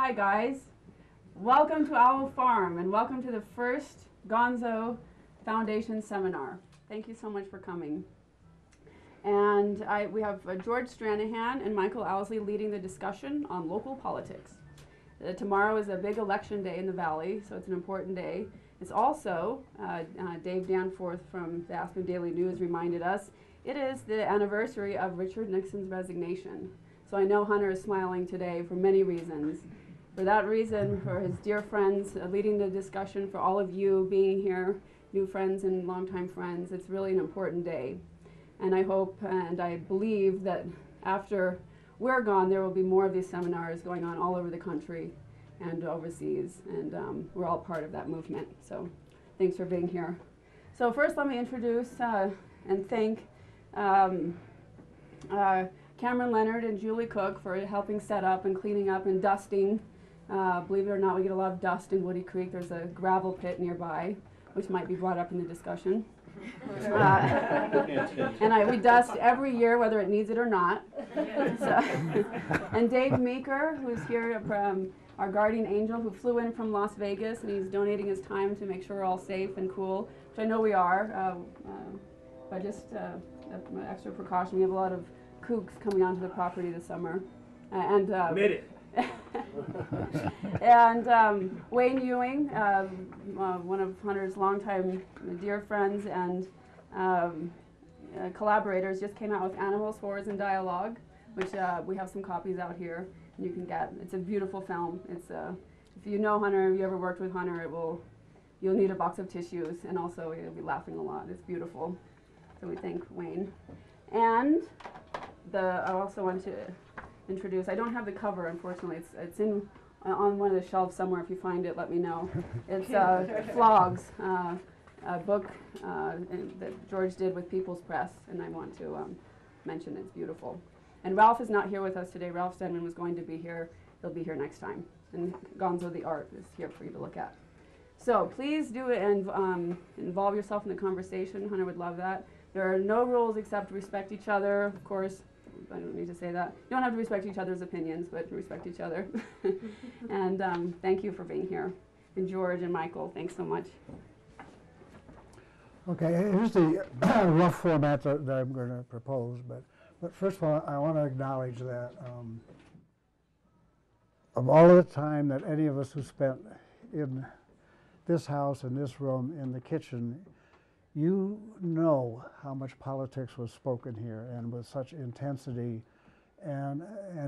Hi guys, welcome to Owl Farm and welcome to the first Gonzo Foundation seminar. Thank you so much for coming. And we have George Stranahan and Michael Owsley leading the discussion on local politics. Tomorrow is a big election day in the Valley, so it's an important day. It's also, Dave Danforth from the Aspen Daily News reminded us, it is the anniversary of Richard Nixon's resignation. So I know Hunter is smiling today for many reasons. For that reason, for his dear friends leading the discussion, for all of you being here, new friends and longtime friends, it's really an important day. And I hope and I believe that after we're gone, there will be more of these seminars going on all over the country and overseas, and we're all part of that movement. So thanks for being here. So first let me introduce and thank Cameron Leonard and Julie Cook for helping set up and cleaning up and dusting. Believe it or not, we get a lot of dust in Woody Creek. There's a gravel pit nearby, which might be brought up in the discussion. And we dust every year, whether it needs it or not. So, and Dave Meeker, who's here from our guardian angel, who flew in from Las Vegas, and he's donating his time to make sure we're all safe and cool, which I know we are, but just extra precaution. We have a lot of kooks coming onto the property this summer. And and Wayne Ewing, one of Hunter's longtime dear friends and collaborators, just came out with Animals, Horrors, and Dialogue, which we have some copies out here you can get. It's a beautiful film. It's if you know Hunter, if you ever worked with Hunter, you'll need a box of tissues, and also you'll be laughing a lot. It's beautiful. So we thank Wayne. And I also want to introduce, I don't have the cover, unfortunately. It's in on one of the shelves somewhere. If you find it, let me know. It's Flogs, a book that George did with People's Press, and I want to mention it's beautiful. And Ralph is not here with us today. Ralph Stedman was going to be here. He'll be here next time. And Gonzo the Art is here for you to look at. So please do it and involve yourself in the conversation. Hunter would love that. There are no rules except respect each other, of course. I don't need to say that. You don't have to respect each other's opinions, but respect each other. And thank you for being here. And George and Michael, thanks so much. Okay, here's the rough format that I'm going to propose. But first of all, I want to acknowledge that of all of the time that any of us who spent in this house, in this room, in the kitchen, you know how much politics was spoken here, and with such intensity and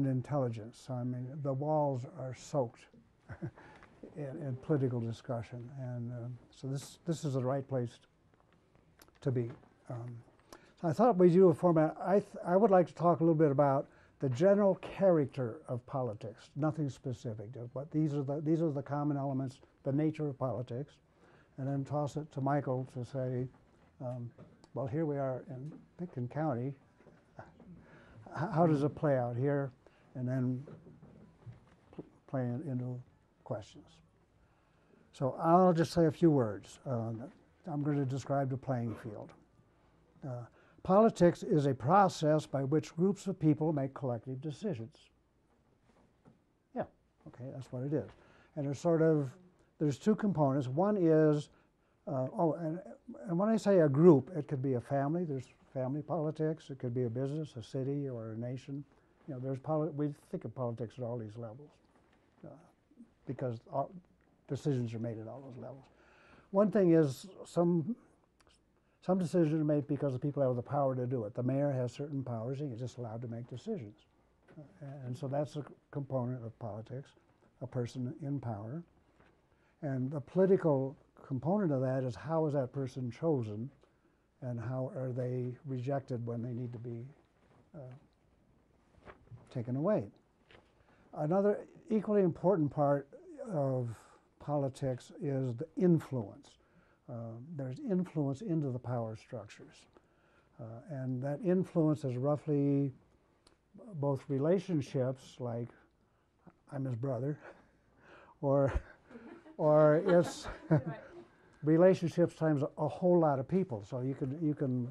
intelligence. I mean, the walls are soaked in political discussion, and so this is the right place to be. So I thought we'd do a format. I would like to talk a little bit about the general character of politics, nothing specific, but these are the common elements, the nature of politics, and then toss it to Michael to say, well, here we are in Picken County. How does it play out here? And then play it into questions. So I'll just say a few words. I'm going to describe the playing field. Politics is a process by which groups of people make collective decisions. Yeah, okay, that's what it is. And there's two components. One is, and when I say a group, it could be a family. There's family politics. It could be a business, a city, or a nation. You know, we think of politics at all these levels because decisions are made at all those levels. One thing is some decisions are made because the people have the power to do it. The mayor has certain powers, and he's just allowed to make decisions. And so that's a component of politics, a person in power. And the political component of that is how is that person chosen, and how are they rejected when they need to be taken away. Another equally important part of politics is the influence. There's influence into the power structures. And that influence is roughly both relationships, like I'm his brother, or it's relationships times a whole lot of people. So you can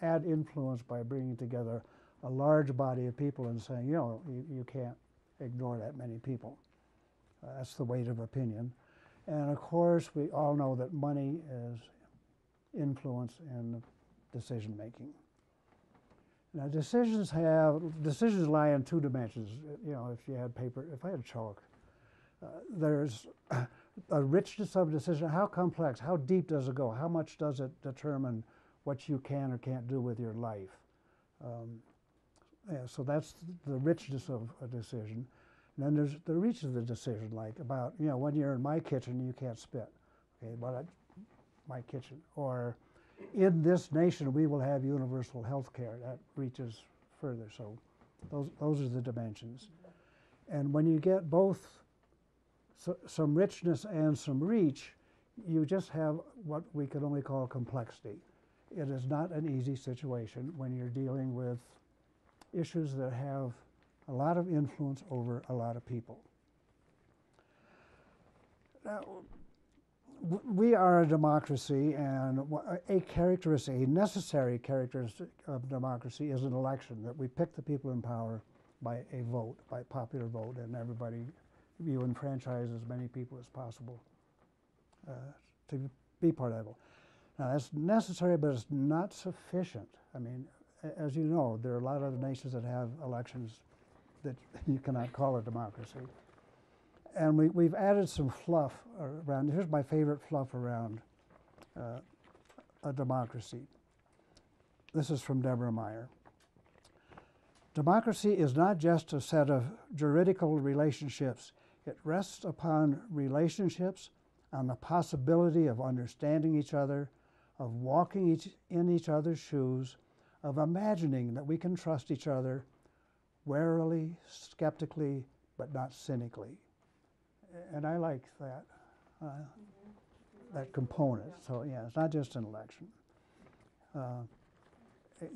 add influence by bringing together a large body of people and saying, you know, you can't ignore that many people. That's the weight of opinion. And of course, we all know that money is influence in decision making. Now, decisions lie in two dimensions. You know, if you had paper, if I had chalk, there's a richness of decision. How complex? How deep does it go? How much does it determine what you can or can't do with your life? Yeah, so that's the richness of a decision. And then there's the reach of the decision, like about, you know, when you're in my kitchen, you can't spit. Okay, but my kitchen. Or in this nation, we will have universal health care. That reaches further. So those are the dimensions. And when you get both some richness and some reach, you just have what we could only call complexity. It is not an easy situation when you're dealing with issues that have a lot of influence over a lot of people. Now, we are a democracy, and a necessary characteristic of democracy is an election, that we pick the people in power by a vote, by popular vote, and you enfranchise as many people as possible to be part of that vote. Now, that's necessary, but it's not sufficient. I mean, as you know, there are a lot of nations that have elections that you cannot call a democracy. And we've added some fluff around. Here's my favorite fluff around a democracy. This is from Deborah Meyer. Democracy is not just a set of juridical relationships. It rests upon relationships, on the possibility of understanding each other, of walking in each other's shoes, of imagining that we can trust each other warily, skeptically, but not cynically. And I like that component. So yeah, it's not just an election.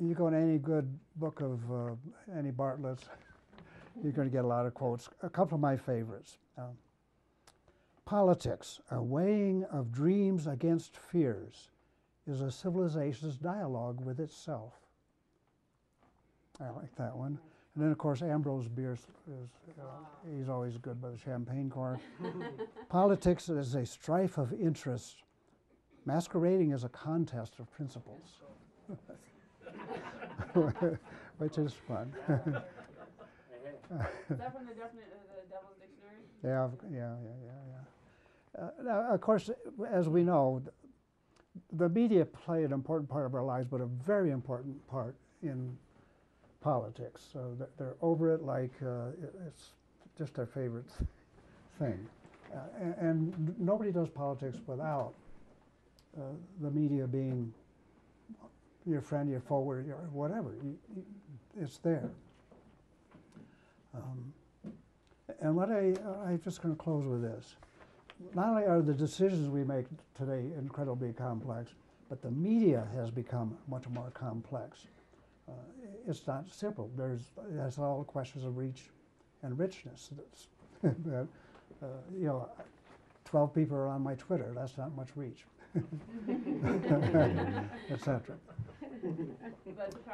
You go in any good book of any Bartlett's, you're going to get a lot of quotes. A couple of my favorites. Politics, a weighing of dreams against fears, is a civilization's dialogue with itself. I like that one. And then, of course, Ambrose Bierce he's always good by the champagne cork. Politics is a strife of interests, masquerading as a contest of principles, which is fun. Is that from the Devil's Dictionary? Yeah. Now, of course, as we know, the media play an important part of our lives, but a very important part in politics. So they're over it like it's just their favorite thing. And nobody does politics without the media being your friend, your foe, or whatever. It's there. And what I'm just going to close with this. Not only are the decisions we make today incredibly complex, but the media has become much more complex. It's not simple. There's all questions of reach and richness. That, 12 people are on my Twitter. That's not much reach, etc.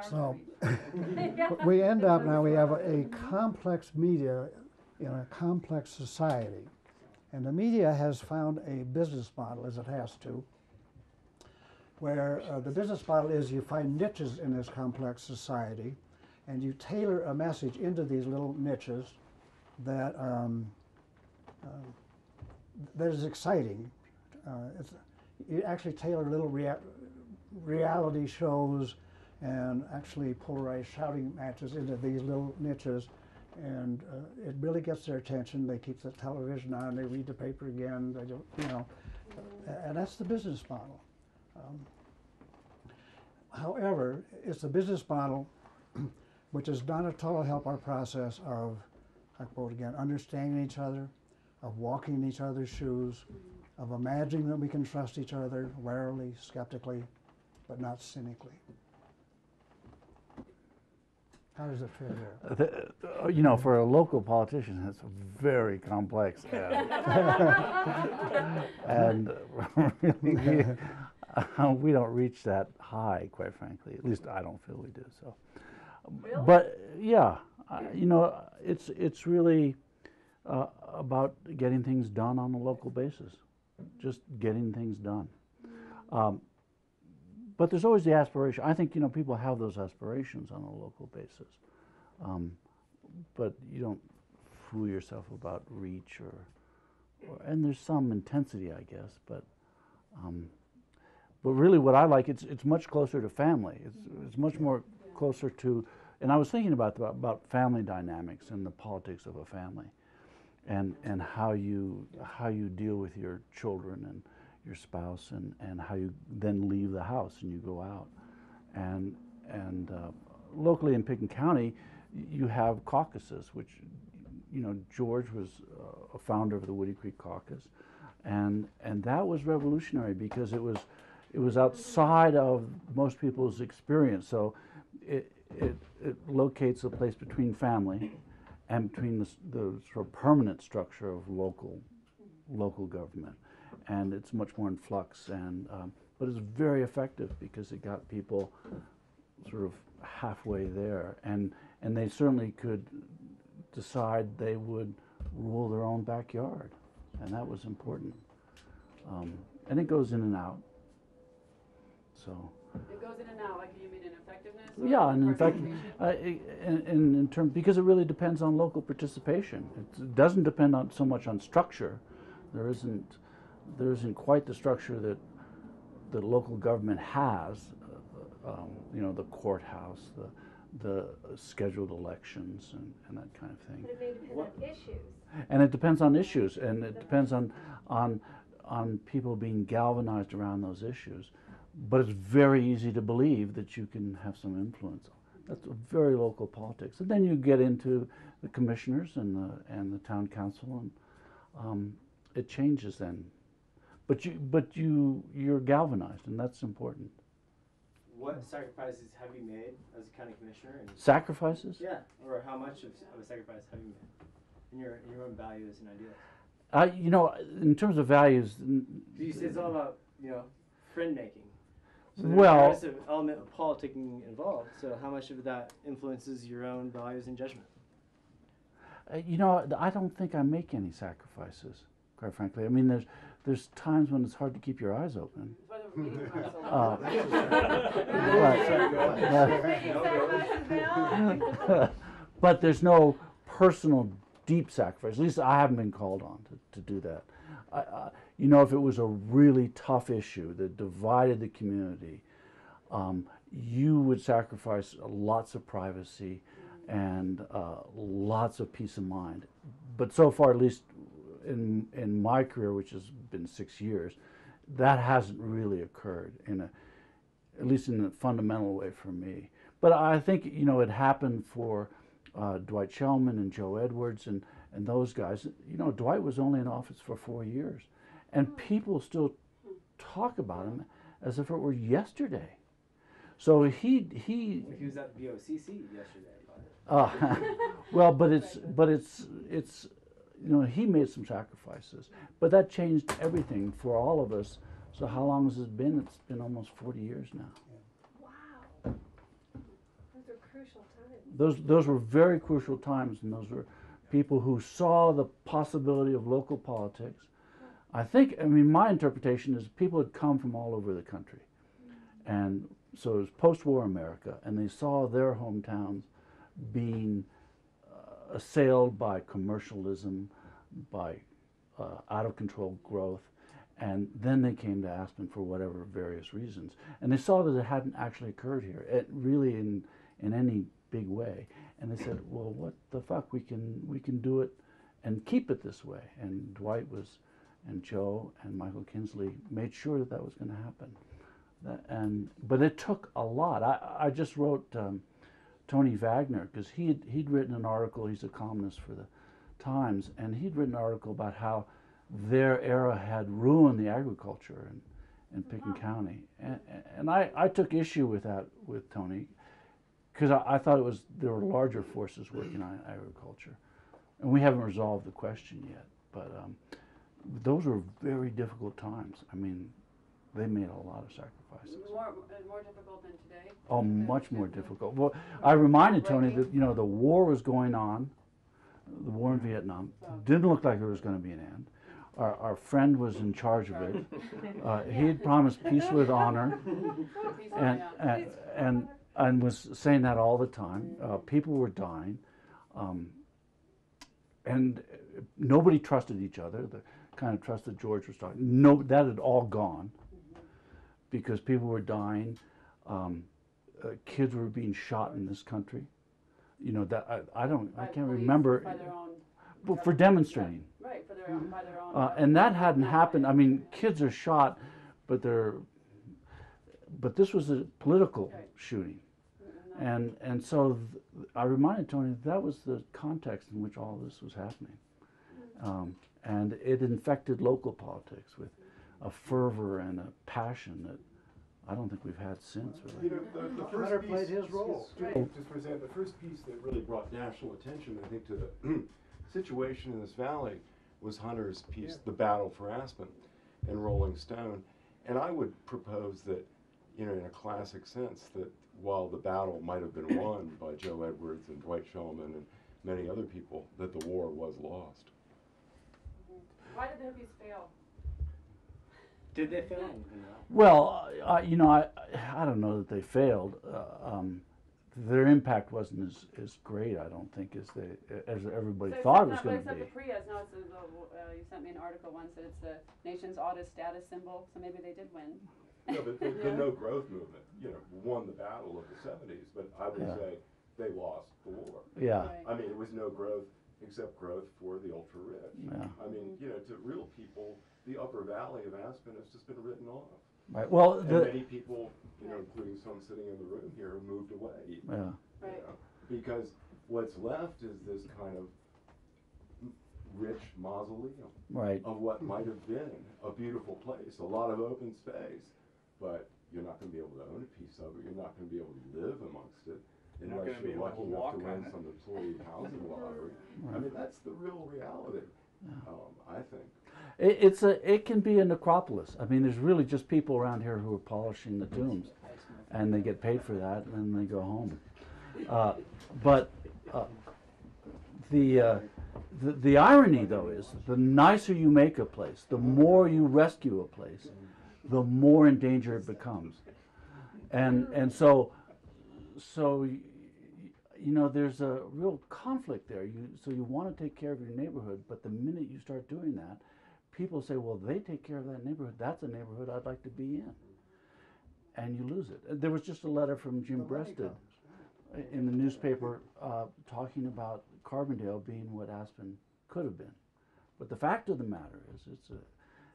So we end up now. We have a complex media in a complex society, and the media has found a business model, as it has to, where the business model is you find niches in this complex society, and you tailor a message into these little niches that that is exciting. You actually tailor little reality shows and actually polarized shouting matches into these little niches, and it really gets their attention. They keep the television on, they read the paper again, they don't, and that's the business model. However, it's a business model which does not at all help our process of, I quote again, understanding each other, of walking in each other's shoes, of imagining that we can trust each other warily, skeptically, but not cynically. How does it fit here? For a local politician, it's very complex. And really, we don't reach that high, quite frankly. At least I don't feel we do. So, Really? but yeah, it's really about getting things done on a local basis, just getting things done. But there's always the aspiration. I think, people have those aspirations on a local basis. But you don't fool yourself about reach and there's some intensity, I guess, but really what I like, it's much closer to family. It's much more closer to, and I was thinking about family dynamics and the politics of a family, and how you deal with your children and your spouse, and how you then leave the house and you go out, and locally in Pickens County, you have caucuses, which George was a founder of the Woody Creek Caucus, and that was revolutionary because it was outside of most people's experience. So it locates a place between family and between the sort of permanent structure of local government, and it's much more in flux. But it's very effective because it got people sort of halfway there, and they certainly could decide they would rule their own backyard, and that was important. And it goes in and out. So. It goes in and out, like you mean in effectiveness? Yeah, and in fact, in terms, because it really depends on local participation. It doesn't depend on so much on structure. There isn't quite the structure that local government has. The courthouse, the scheduled elections, and that kind of thing. But it may depend on issues. And it depends on issues, and it depends on people being galvanized around those issues. But it's very easy to believe that you can have some influence. That's a very local politics. And then you get into the commissioners and the town council, and it changes then. But you're galvanized, and that's important. What sacrifices have you made as a county commissioner? Sacrifices? Yeah, or how much of a sacrifice have you made in your own values and ideals? In terms of values. You say it's all about friend making. So Well, there's an element of politicking involved. So how much of that influences your own values and judgment? I don't think I make any sacrifices, quite frankly. I mean, there's times when it's hard to keep your eyes open. But there's no personal deep sacrifice. At least I haven't been called on to do that. If it was a really tough issue that divided the community, you would sacrifice lots of privacy and lots of peace of mind. But so far, at least in my career, which has been 6 years, that hasn't really occurred at least in a fundamental way for me. But I think it happened for Dwight Shellman and Joe Edwards and those guys. Dwight was only in office for 4 years, and people still talk about him as if it were yesterday. So he was at VOCC yesterday. well, but it's he made some sacrifices, but that changed everything for all of us. So how long has it been? It's been almost 40 years now. Wow, those are crucial times. Those were very crucial times, and those were people who saw the possibility of local politics. I mean, my interpretation is people had come from all over the country, and so it was post-war America, and they saw their hometowns being assailed by commercialism, by out-of-control growth, and then they came to Aspen for whatever various reasons. And they saw that it hadn't actually occurred here, really in any big way. And they said, well, what the fuck, we can do it and keep it this way. And Dwight and Joe and Michael Kinsley made sure that was going to happen. But it took a lot. I just wrote Tony Wagner, because he'd written an article. He's a columnist for the Times, and he'd written an article about how their era had ruined the agriculture in Pickens County, and I took issue with that with Tony, because I thought there were larger forces working on agriculture, and we haven't resolved the question yet. But those were very difficult times. I mean, they made a lot of sacrifices. More difficult than today? Oh, much more difficult. Well, I reminded Tony that the war was going on. the war in Vietnam. Didn't look like there was going to be an end. Our friend was in charge of it. He had promised peace with honor, and was saying that all the time. People were dying, and nobody trusted each other. The kind of trust that George was talking. No, that had all gone because people were dying. Kids were being shot in this country. You know that I can't remember. By their own, But for demonstrating. right, for their own, by their own. And that hadn't happened. I mean, kids are shot, but this was a political shooting. And so I reminded Tony that was the context in which all this was happening. And it infected local politics with a fervor and a passion that I don't think we've had since, really. You know, the first Hunter piece, played his role. just for example, the first piece that really brought national attention, I think, to the situation in this valley was Hunter's piece, The Battle for Aspen, in Rolling Stone. And I would propose that, you know, in a classic sense, that while the battle might have been won by Joe Edwards and Dwight Shulman and many other people, that the war was lost. Why did the hippies fail? Did they fail? Well, you know, I don't know that they failed. Their impact wasn't as great, I don't think, as everybody thought it was going to be. Except the Prius, no, it's you sent me an article once that it's the nation's oddest status symbol, so maybe they did win. No, but the no growth movement, you know, won the battle of the 70s, but I would say they lost the war. Yeah. Right. I mean, it was no growth except growth for the ultra rich. Yeah. I mean, you know, to real people, the upper valley of Aspen has just been written off. Right. Well, And many people, you know, including some sitting in the room here, have moved away. yeah. Right. You know, because what's left is this kind of rich mausoleum Right. of what might have been a beautiful place, a lot of open space, but you're not going to be able to own a piece of it. You're not going to be able to live amongst it You're not unless gonna be you're able lucky to enough walk to win on it. some employee housing lottery. I mean, that's the real reality, I think. It can be a necropolis. I mean, there's really just people around here who are polishing the tombs, and they get paid for that, and then they go home. But the irony, though, is the nicer you make a place, the more you rescue a place, the more in danger it becomes. And so you know, there's a real conflict there. So you want to take care of your neighborhood, but the minute you start doing that, people say, well, they take care of that neighborhood. That's a neighborhood I'd like to be in. And you lose it. There was just a letter from Jim Breasted in the newspaper talking about Carbondale being what Aspen could have been. But the fact of the matter is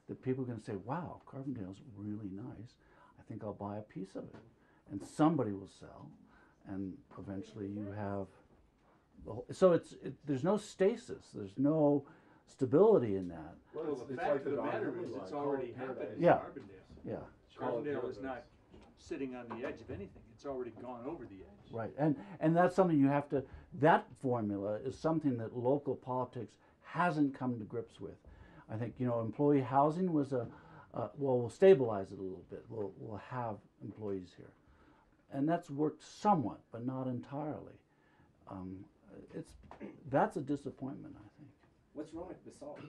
that people are going to say, wow, Carbondale's really nice. I think I'll buy a piece of it. And somebody will sell. And eventually you have the whole, so there's no stasis, there's no stability in that. Well, the fact of the matter is, it's already happened in Yeah. Carbondale. Yeah, Carbondale is not sitting on the edge of anything. It's already gone over the edge. right. And that's something you have to, that formula is something that local politics hasn't come to grips with. I think, you know, employee housing was well, we'll stabilize it a little bit. We'll have employees here. And that's worked somewhat, but not entirely. That's a disappointment, I think. What's wrong with basalt?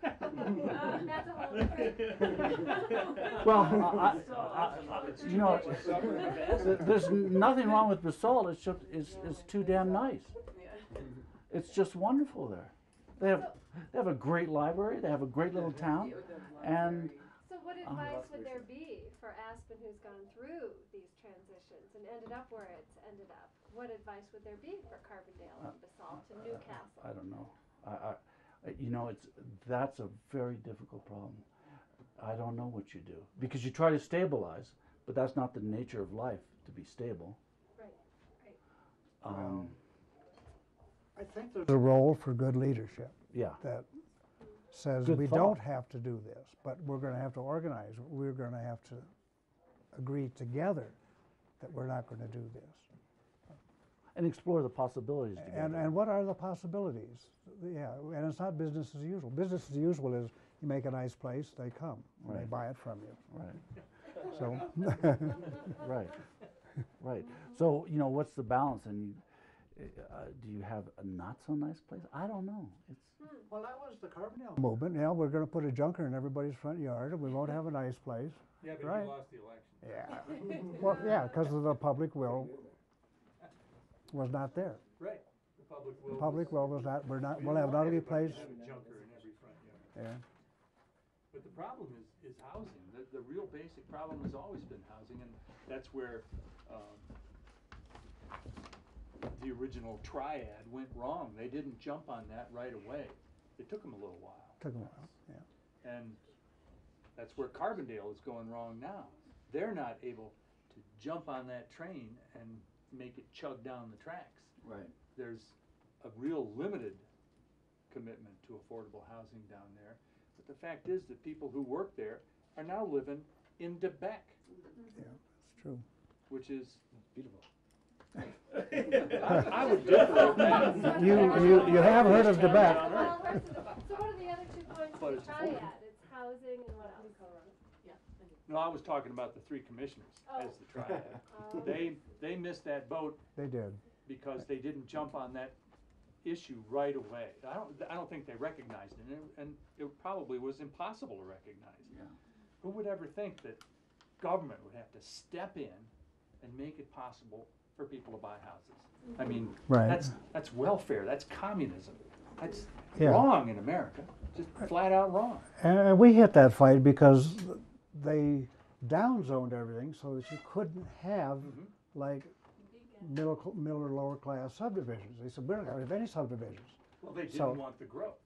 That's a whole different. Well, you know, there's nothing wrong with basalt. It's just it's too damn nice. It's just wonderful there. They have a great library. They have a great little town, and So what advice would there be for Aspen who's gone through these transitions and ended up where it's ended up? What advice would there be for Carbondale and Basalt and Newcastle? I don't know. You know, that's a very difficult problem. I don't know what you do because you try to stabilize, but that's not the nature of life to be stable. Right, right. I think there's a role for good leadership Yeah. that says Good we thought. don't have to do this, but we're going to have to organize. We're going to have to agree together that we're not going to do this. And explore the possibilities together. And what are the possibilities? Yeah, and it's not business as usual. Business as usual is you make a nice place, they come, and they Right. buy it from you. Right. So, Right. Right. So, you know, what's the balance? And do you have a not so nice place? I don't know. It's Well, that was the Carbondale movement. Yeah, we're going to put a junker in everybody's front yard, and we won't have a nice place. Yeah, but Right. he lost the election. Yeah. Well, yeah, because of the public will was not there. Right, the public will. The public will was not. We'll have an ugly place. Have a junker in every front yard. Yeah. But the problem is housing. The real basic problem has always been housing, and that's where the original triad went wrong. They didn't jump on that right away. It took them a little while. Took a while. Yeah. And that's where Carbondale is going wrong now. They're not able to jump on that train and make it chug down the tracks. right. There's a real limited commitment to affordable housing down there. But the fact is that people who work there are now living in Debec, Yeah. It's true. which is, Beautiful. I would differ with that. You have heard of Tibet. Well, so what are the other 2 points But of the it's triad? affordable. It's housing and what else? No, I was talking about the 3 commissioners as the triad. Oh. They missed that boat They did. because they didn't jump on that issue right away. I don't think they recognized it, and it probably was impossible to recognize. Yeah. Who would ever think that government would have to step in and make it possible for people to buy houses? I mean, Right. that's welfare, that's communism. That's Yeah. wrong in America, just flat out wrong. And we hit that fight because they downzoned everything so that you couldn't have like middle or lower class subdivisions. They said we're not going to have any subdivisions. Well, they So- didn't want the growth.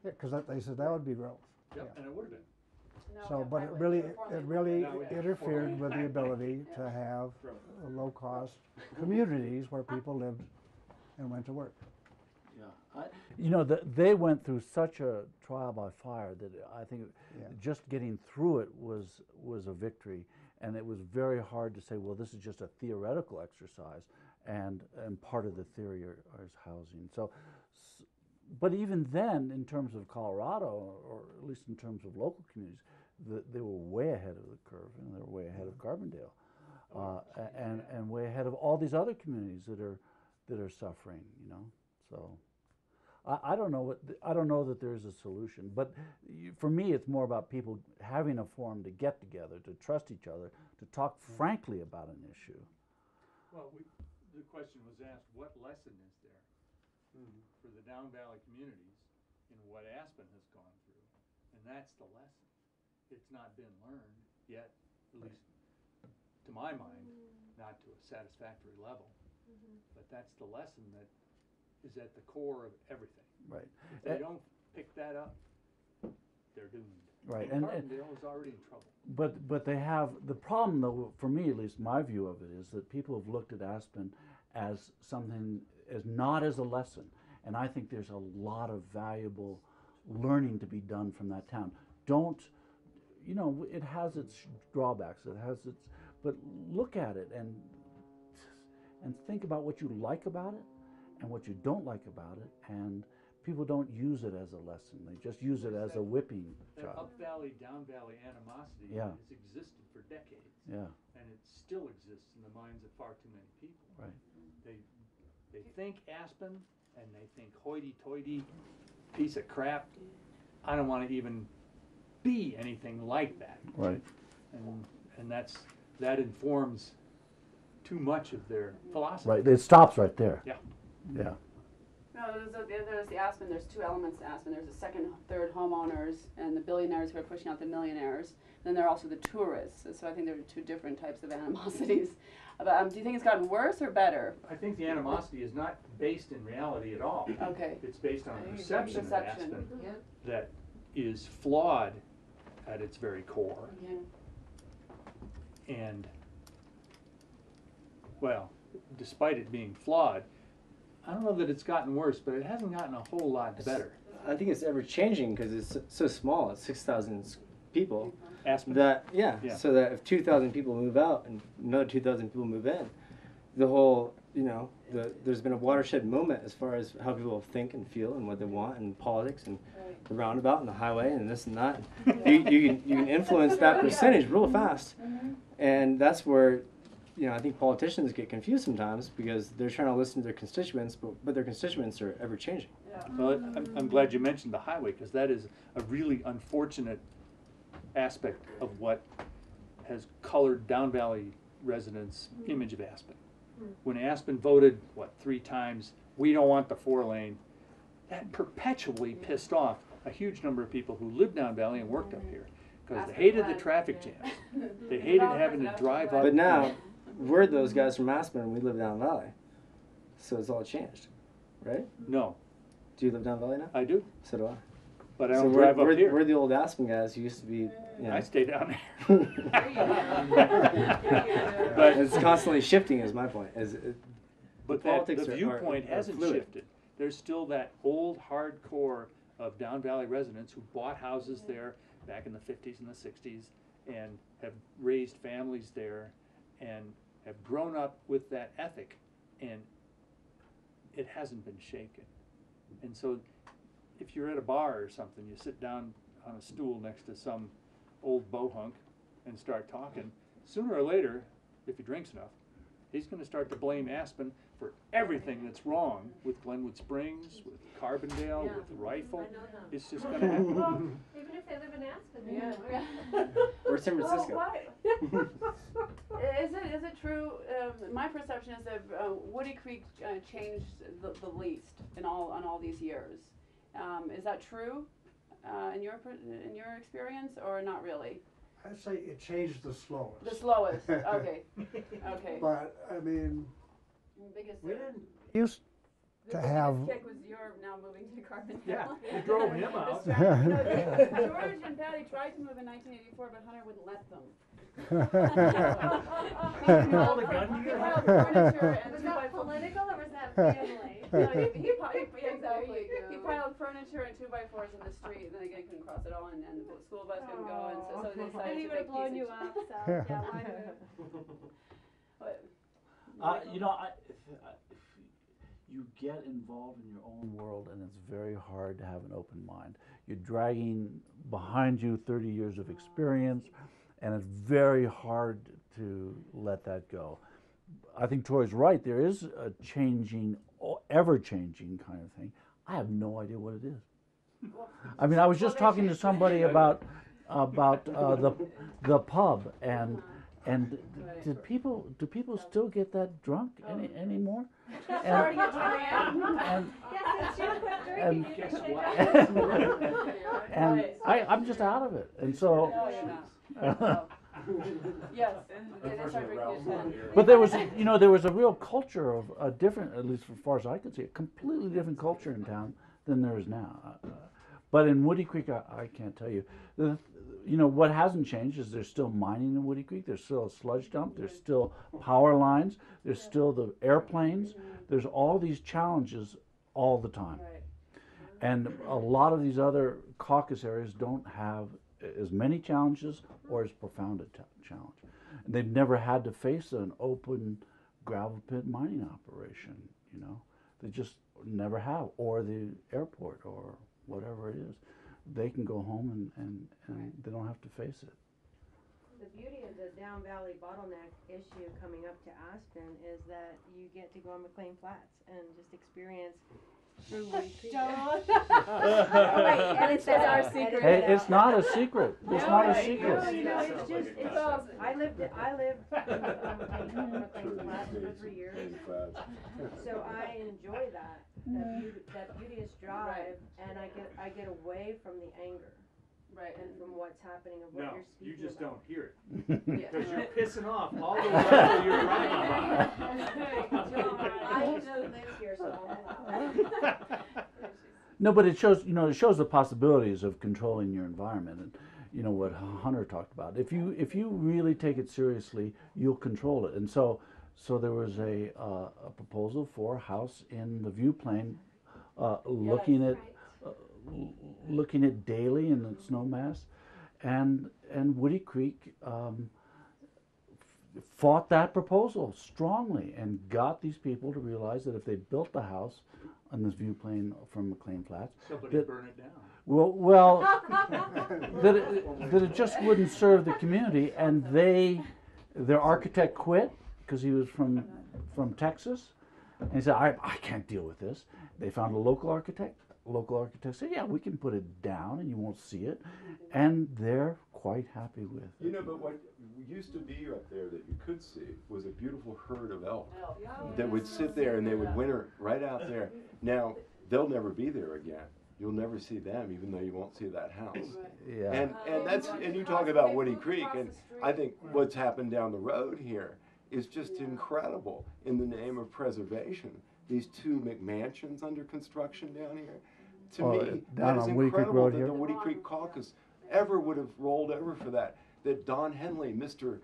Yeah, because they said that would be growth. Yep, Yeah. and it would have been. So, but it really interfered with the ability to have low cost communities where people lived and went to work. Yeah, you know, they went through such a trial by fire that I think Yeah. just getting through it was a victory, and it was very hard to say, well, this is just a theoretical exercise, and part of the theory is housing. So, but even then, in terms of Colorado, or at least in terms of local communities, they were way ahead of the curve, and they were way ahead of Carbondale, and way ahead of all these other communities that are suffering. You know, so. I don't know I don't know that there's a solution, but for me, it's more about people having a forum to get together, to trust each other, to talk frankly about an issue. Well, the question was asked, what lesson is there for the Down Valley communities in what Aspen has gone through? And that's the lesson. It's not been learned yet, at least to my mind, not to a satisfactory level. But that's the lesson that is at the core of everything. Right. If they don't pick that up, they're doomed. Right. And And Carbondale is already in trouble. but they have the problem, though. For me, at least, my view of it is that people have looked at Aspen as something as not as a lesson, and I think there's a lot of valuable learning to be done from that town. Don't, you know, it has its drawbacks. It has its, but look at it and think about what you like about it and what you don't like about it, and people don't use it as a lesson. They just use it as a whipping That job. up valley, down valley animosity Yeah. has existed for decades. Yeah, And it still exists in the minds of far too many people. right. They think Aspen and they think hoity-toity piece of crap. I don't want to even be anything like that. Right. And that informs too much of their philosophy. Right. It stops right there. Yeah. Yeah. No, there's the Aspen. There's 2 elements to Aspen. There's the second, third homeowners and the billionaires who are pushing out the millionaires. Then there are also the tourists. So I think there are 2 different types of animosities. But, do you think it's gotten worse or better? I think the animosity is not based in reality at all. Okay. It's based on a perception of Perception. Aspen Yeah. that is flawed at its very core. Yeah. And, well, despite it being flawed, I don't know that it's gotten worse, but it hasn't gotten a whole lot better. I think it's ever changing because it's so small. It's 6,000 people. Aspen. That Yeah. So that if 2,000 people move out and another 2,000 people move in, the whole there's been a watershed moment as far as how people think and feel and what they want and politics and the roundabout and the highway and this and that. you can influence that percentage real fast, and that's where you know, I think politicians get confused sometimes because they're trying to listen to their constituents, but their constituents are ever changing. Well, I'm glad you mentioned the highway, because that is a really unfortunate aspect of what has colored Down Valley residents' image of Aspen. When Aspen voted, 3 times, we don't want the 4-lane, that perpetually pissed off a huge number of people who lived down Valley and worked up here, because they hated the traffic jams. They hated having to drive up. But now, we're those guys from Aspen and we live down Valley. So it's all changed, right? No, Do you live down Valley now? I do, So do I. but I So don't we're, drive up we're, here. we're the old Aspen guys who used to be, you know. I stay down but But- it's constantly shifting is my point. But The that, politics the are viewpoint hasn't fluid. shifted. There's still that old hardcore of Down Valley residents who bought houses there back in the 50s and the 60s and have raised families there and have grown up with that ethic, and it hasn't been shaken. And so if you're at a bar or something, you sit down on a stool next to some old bohunk and start talking, sooner or later, if he drinks enough, he's gonna start to blame Aspen for everything that's wrong with Glenwood Springs, with Carbondale, with Rifle. It's just gonna happen. Well, even if they live in Aspen. Or San Francisco. Is it true? My perception is that Woody Creek changed the least on all these years. Is that true in your experience, or not really? I'd say it changed the slowest. The slowest. Okay. Okay. But, I mean, Biggest, we didn't used the to have, biggest kick was your now moving to Carbondale. Yeah, you drove him out. George and Patty tried to move in 1984, but Hunter wouldn't let them. Hold a gun to your head. Furniture and Was 2x4. that political or was that family? No, exactly. He piled furniture and 2x4s in the street, and then again couldn't cross it all, and the school bus couldn't go, and so they decided And he to would have make blown peace you and- up, so yeah, why move? But- You know, if you get involved in your own world, and it's very hard to have an open mind. You're dragging behind you 30 years of experience, and it's very hard to let that go. I think Troy's right. There is a changing, ever-changing kind of thing. I have no idea what it is. I mean, I was just talking to somebody about the pub, and do people still get that drunk anymore? And, Yes, you quit and, drinking. Guess what? and I'm just out of it, and so. No, you're not. Yes, they start drinking at 10. But there was a real culture of a different, at least as far as I could see, a completely different culture in town than there is now. But in Woody Creek, I can't tell you. What hasn't changed is there's still mining in Woody Creek. There's still a sludge dump. There's still power lines. There's still the airplanes. There's all these challenges all the time. Right. And a lot of these other caucus areas don't have as many challenges or as profound a challenge. And they've never had to face an open gravel pit mining operation, They just never have, or the airport or whatever it is. They can go home and they don't have to face it. The beauty of the Down Valley bottleneck issue coming up to Aspen is that you get to go on McLean Flats and just experience through Woody Creek. And it's our secret. Hey, it's not a secret. It's not a secret. It's just, I lived in McLean Flats for 3 years. So I enjoy that beauteous drive, and I get away from the anger. Right. And from what's happening and what No, you're speaking you just about. don't hear it, Yeah. because you're pissing off all the people you're riding I used to live here, so I'm allowed. No, but it shows the possibilities of controlling your environment, and what Hunter talked about. If you really take it seriously, you'll control it. And so there was a proposal for a house in the view plane, looking at Daly and its snowmass, and Woody Creek fought that proposal strongly and got these people to realize that if they built the house on this view plane from McLean Flats, Somebody burn it down. well that it just wouldn't serve the community, and their architect quit because he was from Texas. And he said, I can't deal with this. They found a local architect. Local architect said, yeah, we can put it down and you won't see it. And they're quite happy with it. You know, but what used to be up there that you could see was a beautiful herd of elk that would sit there and they would winter right out there. Now, they'll never be there again. You'll never see them, even though you won't see that house. Yeah. And you talk about Woody Creek, and I think what's happened down the road here is just incredible in the name of preservation. These two McMansions under construction down here. To me, that is incredible that the Woody Creek Caucus ever would have rolled over for that. That Don Henley, Mr.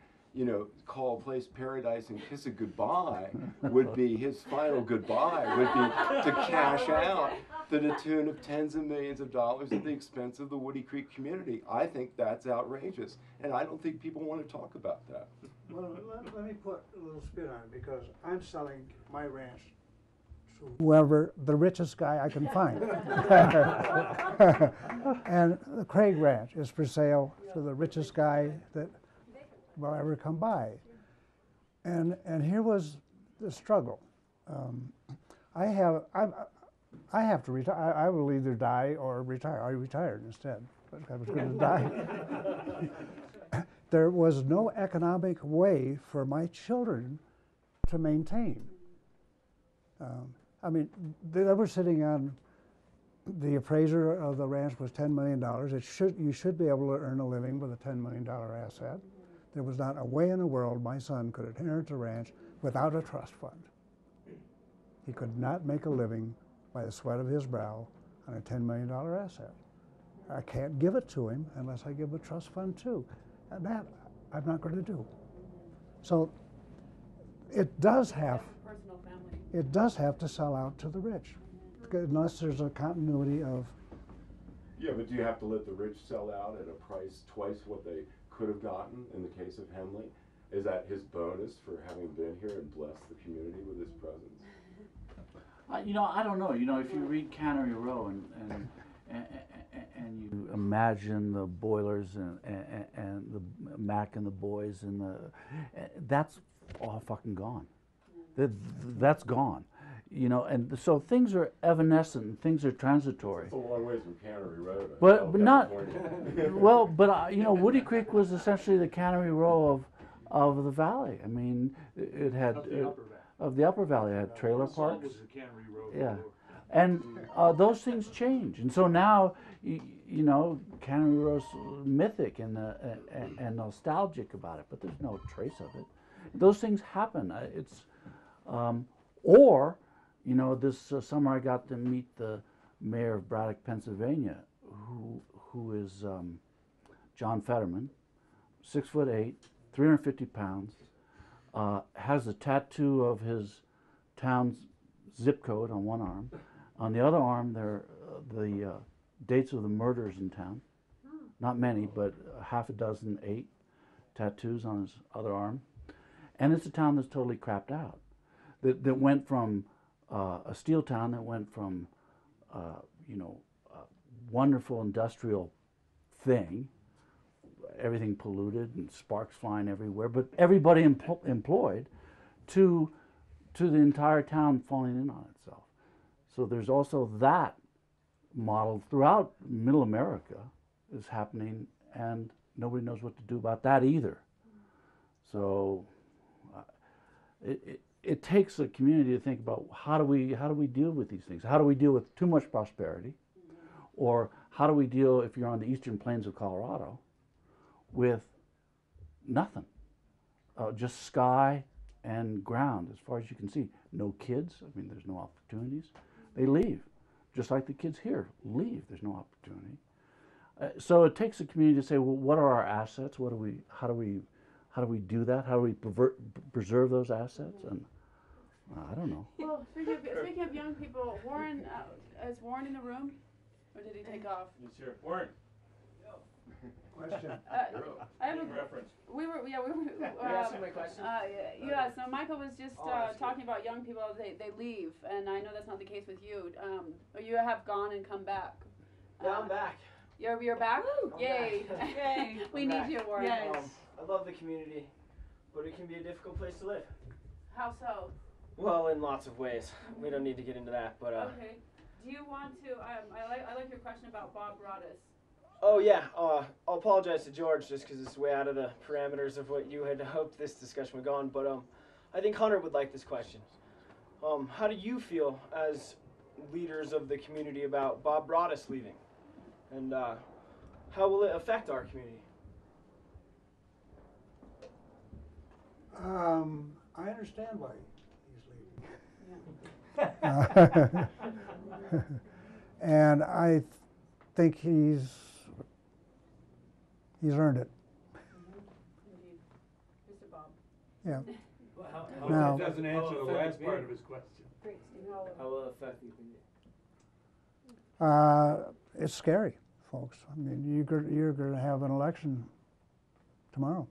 Call a place paradise and kiss it goodbye, would be his final goodbye, would be to cash out to the tune of tens of millions of dollars at the expense of the Woody Creek community. I think that's outrageous, and I don't think people want to talk about that. Well, let me put a little spin on it, because I'm selling my ranch to whoever, the richest guy I can find. And the Craig Ranch is for sale to the richest guy that will ever come by. And here was the struggle. I have to retire. I will either die or retire. I retired instead, but I was going to die. There was no economic way for my children to maintain. I mean, they were sitting on, the appraiser of the ranch was $10 million. You should be able to earn a living with a $10 million asset. There was not a way in the world my son could inherit the ranch without a trust fund. He could not make a living by the sweat of his brow on a $10 million asset. I can't give it to him unless I give a trust fund too. And that I'm not going to do. So it does have to sell out to the rich, unless there's a continuity of. Yeah, but do you have to let the rich sell out at a price twice what they could have gotten in the case of Henley? Is that his bonus for having been here and blessed the community with his presence? I don't know. If you read Cannery Row and you imagine the boilers and the Mac and the boys that's all fucking gone. That's gone. And so things are evanescent and things are transitory. It's a long ways from Cannery Road. But not well. But Woody Creek was essentially the Cannery Row of the valley. I mean, it had of the upper valley. It had trailer parks. Was the Cannery Road. Yeah, and those things change, and so now Cannery Row's mythic and nostalgic about it, but there's no trace of it. Those things happen. This summer I got to meet the mayor of Braddock, Pennsylvania, who is John Fetterman, 6'8", 350 pounds, has a tattoo of his town's zip code on one arm. On the other arm, there are the dates of the murders in town. Not many, but half a dozen, 8 tattoos on his other arm. And it's a town that's totally crapped out. That went from a steel town that went from, a wonderful industrial thing, everything polluted and sparks flying everywhere, but everybody employed, to the entire town falling in on itself. So there's also that model throughout Middle America is happening, and nobody knows what to do about that either. So it takes a community to think about how do we deal with these things? How do we deal with too much prosperity? Or how do we deal, if you're on the eastern plains of Colorado, with nothing? Just sky and ground as far as you can see. No kids, I mean, there's no opportunities. They leave, just like the kids here leave, there's no opportunity. So it takes a community to say, well, what are our assets? How do we do that? How do we preserve those assets? And I don't know. Well, speaking of young people, Warren, is Warren in the room, or did he take off? He's here. Warren. Question. I have a reference. We were. Answer my question. Yeah. So Michael was just talking about young people. They leave, and I know that's not the case with you. You have gone and come back. Yeah, I'm back. You're back. Woo! Yay! Yay! We need you, Warren. I love the community, but it can be a difficult place to live. How so? Well, in lots of ways. We don't need to get into that, but Okay. Do you want to? I like your question about Bob Broadus. oh yeah, I'll apologize to George just because it's way out of the parameters of what you had hoped this discussion would go on. But I think Hunter would like this question. How do you feel as leaders of the community about Bob Broadus leaving, and how will it affect our community? I understand why he's leaving. And I think he's earned it. Indeed. Mr. Bob. Yeah. Now, Now- it doesn't answer the last part of his question. Great, Steve. How How will it affect the community? It's scary, folks. I mean, you're going to have an election tomorrow.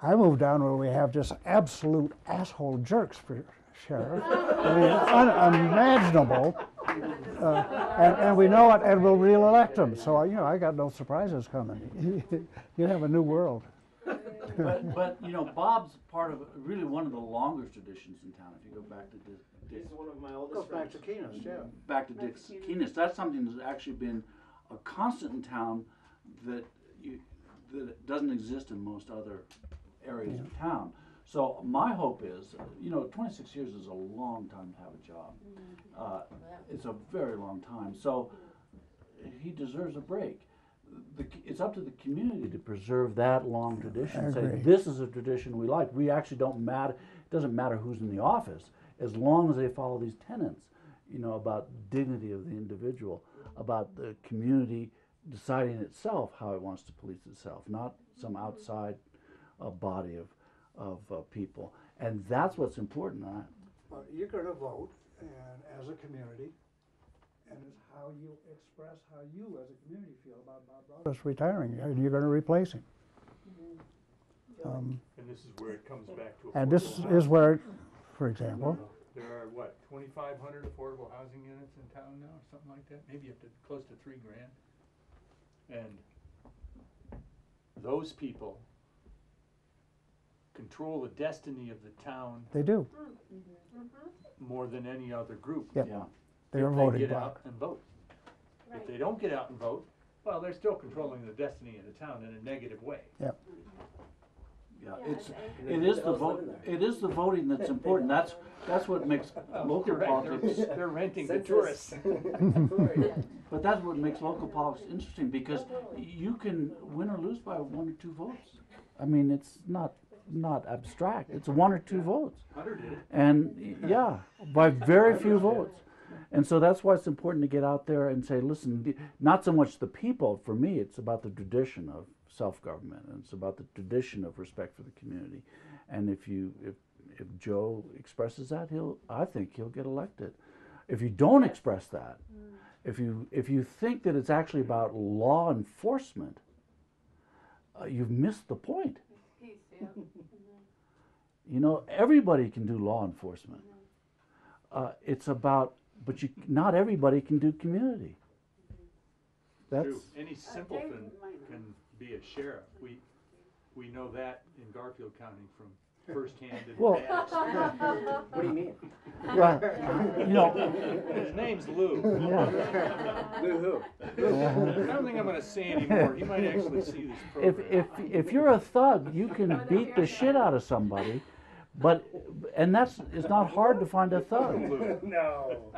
I moved down where we have just absolute asshole jerks for sheriff. I mean, it's unimaginable. And we know it, and we'll re-elect them. So, I got no surprises coming. You have a new world. But Bob's part of really one of the longest traditions in town. If you go back to He's one of my oldest friends. Keenest, yeah. back to Dick's Keenest, that's something that's actually been a constant in town that doesn't exist in most other areas of town. So my hope is, 26 years is a long time to have a job. It's a very long time. So he deserves a break. It's up to the community to preserve that long tradition. Say, this is a tradition we like. We actually don't matter. It doesn't matter who's in the office, as long as they follow these tenets, about dignity of the individual, about the community deciding itself how it wants to police itself, not some outside body of people. And that's what's important. Well, you're going to vote, and as a community, and it's how you express how you as a community feel about Bob Broadus retiring, and you're going to replace him. And this is where it comes back to And this affordable is housing. where, for example, There are, 2,500 affordable housing units in town now, or something like that? Maybe up to close to $3 grand. And those people control the destiny of the town they do. more than any other group. Yep. Yeah. They're a If voting they get bloc. out and vote. Right. If they don't get out and vote, well, they're still controlling the destiny of the town in a negative way. Yep. Yeah, Yeah, it's and- it is the vote. It is the voting that's important. That's what makes local Correct. politics. They're renting to Census. tourists. But that's what makes local politics interesting, because you can win or lose by 1 or 2 votes. I mean, it's not abstract. It's 1 or 2 votes, Hunter did it. and by very few votes. And so that's why it's important to get out there and say, listen, not so much the people. For me, it's about the tradition of self-government, and it's about the tradition of respect for the community. And if Joe expresses that, I think he'll get elected. If you don't express that, if you think that it's actually about law enforcement, you've missed the point. Peace, yeah. Everybody can do law enforcement. It's about, but not everybody can do community. That's True. Any simpleton David might know. can be a sheriff. We know that in Garfield County from firsthand and Well- bad experience. What do you mean? well, His name's Lou. Lou who? I don't think I'm going to say anymore. He might actually see this program. if you're a thug, you can beat the shit out of somebody, and it's not hard to find a thug. No.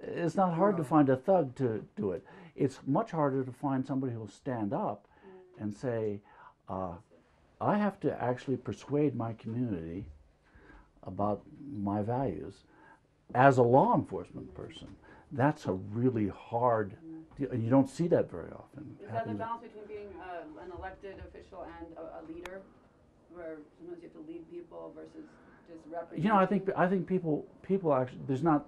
It's not hard to find a thug to do it. It's much harder to find somebody who'll stand up and say, I have to actually persuade my community about my values as a law enforcement person. That's a really hard deal, and you don't see that very often. Is that the balance between being an elected official and a leader, where sometimes you have to lead people versus just represent? I think people actually, there's not,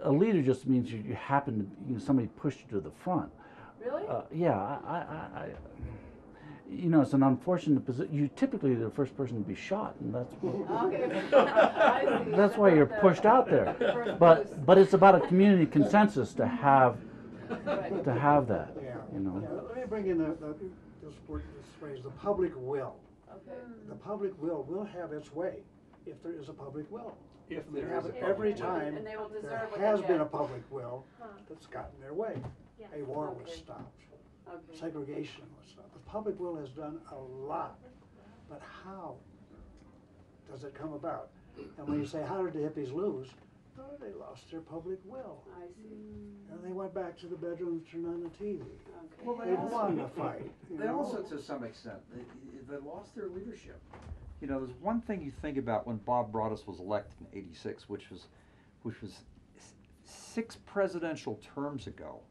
a leader just means you happen to, somebody pushed you to the front. Really? I it's an unfortunate position. You typically the first person to be shot, and that's Okay. I see. that's why you're the pushed out there. first boost. But it's about a community consensus to have Right. that. Yeah. You know. Yeah, let me bring in this phrase, the public will. Okay. The public will have its way if there is a public will. If We there have is a it every public will. time And they will there deserve what has they been get. a public will Huh. that's gotten their way. Yes. A war was Okay. stopped. Okay. Segregation was stopped. The public will has done a lot, but how does it come about? And when you say, how did the hippies lose? Oh, they lost their public will. I see. And they went back to the bedroom and turned on the TV. Okay. Well, They won the fight. you They know? also, to some extent, they lost their leadership. You know, there's one thing you think about when Bob Broadus was elected in '86, which was 6 presidential terms ago,